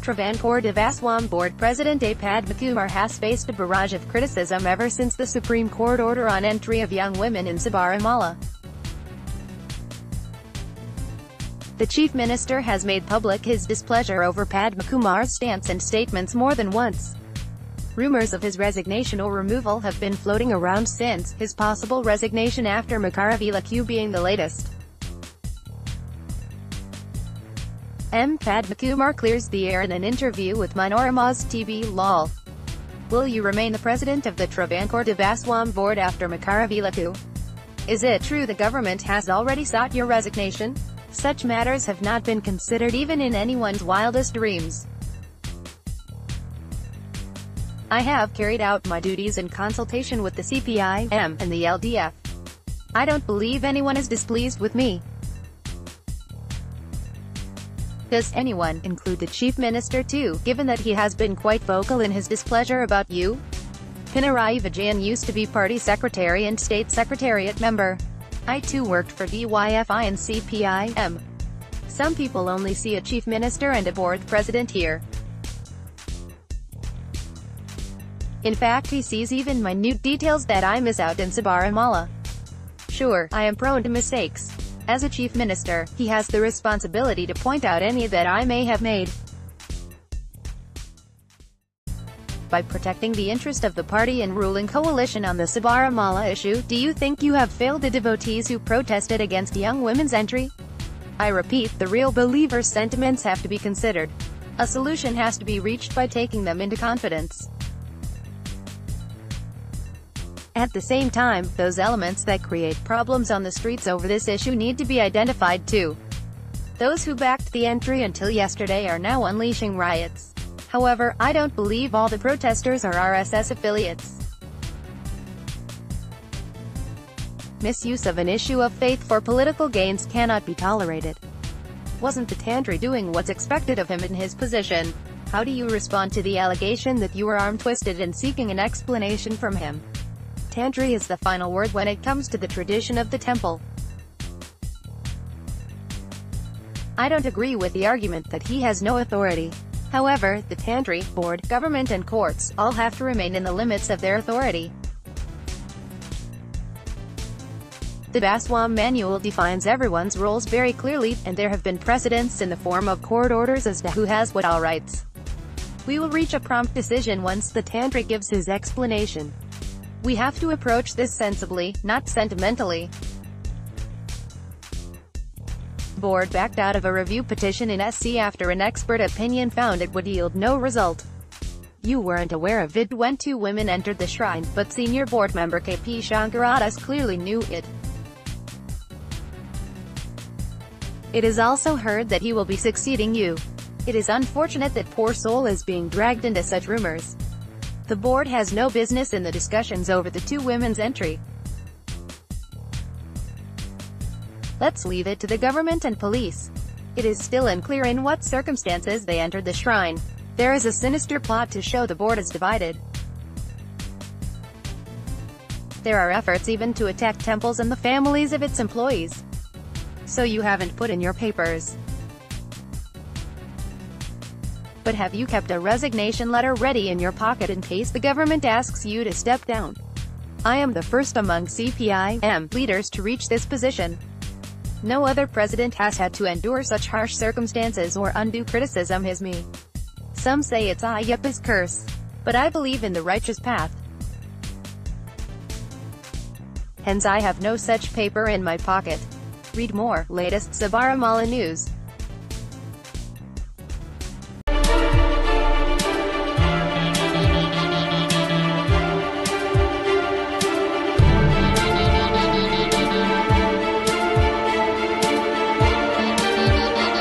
Travancore Devaswom Board President A Padmakumar has faced a barrage of criticism ever since the Supreme Court order on entry of young women in Sabarimala. The Chief Minister has made public his displeasure over Padmakumar's stance and statements more than once. Rumours of his resignation or removal have been floating around since, his possible resignation after Makaravilakku being the latest. Padmakumar clears the air in an interview with Manorama's TDB. Lol. Will you remain the president of the Travancore Devaswom Board after Makaravilakku? Is it true the government has already sought your resignation? Such matters have not been considered even in anyone's wildest dreams. I have carried out my duties in consultation with the CPIM and the LDF. I don't believe anyone is displeased with me. Does anyone include the Chief Minister too, given that he has been quite vocal in his displeasure about you? Pinarayi Vijayan used to be party secretary and state secretariat member. I too worked for DYFI and CPIM. Some people only see a chief minister and a board president here. In fact, he sees even minute details that I miss out in Sabarimala. Sure, I am prone to mistakes. As a chief minister, he has the responsibility to point out any that I may have made. By protecting the interest of the party and ruling coalition on the Sabarimala issue, do you think you have failed the devotees who protested against young women's entry? I repeat, the real believers' sentiments have to be considered. A solution has to be reached by taking them into confidence. At the same time, those elements that create problems on the streets over this issue need to be identified too. Those who backed the entry until yesterday are now unleashing riots. However, I don't believe all the protesters are RSS affiliates. Misuse of an issue of faith for political gains cannot be tolerated. Wasn't the tantri doing what's expected of him in his position? How do you respond to the allegation that you were arm-twisted and seeking an explanation from him? Tantri is the final word when it comes to the tradition of the temple. I don't agree with the argument that he has no authority. However, the tantri, board, government and courts, all have to remain in the limits of their authority. The Devaswom Manual defines everyone's roles very clearly, and there have been precedents in the form of court orders as to who has what all rights. We will reach a prompt decision once the tantri gives his explanation. We have to approach this sensibly, not sentimentally. Board backed out of a review petition in SC after an expert opinion found it would yield no result. You weren't aware of it when two women entered the shrine, but senior board member KP Shankaradas clearly knew it. It is also heard that he will be succeeding you. It is unfortunate that poor soul is being dragged into such rumors. The board has no business in the discussions over the two women's entry. Let's leave it to the government and police. It is still unclear in what circumstances they entered the shrine. There is a sinister plot to show the board is divided. There are efforts even to attack temples and the families of its employees. So you haven't put in your papers. But have you kept a resignation letter ready in your pocket in case the government asks you to step down? I am the first among CPIM leaders to reach this position. No other president has had to endure such harsh circumstances or undue criticism as me. Some say it's Ayyappa's curse. But I believe in the righteous path. Hence I have no such paper in my pocket. Read more, latest Sabarimala news.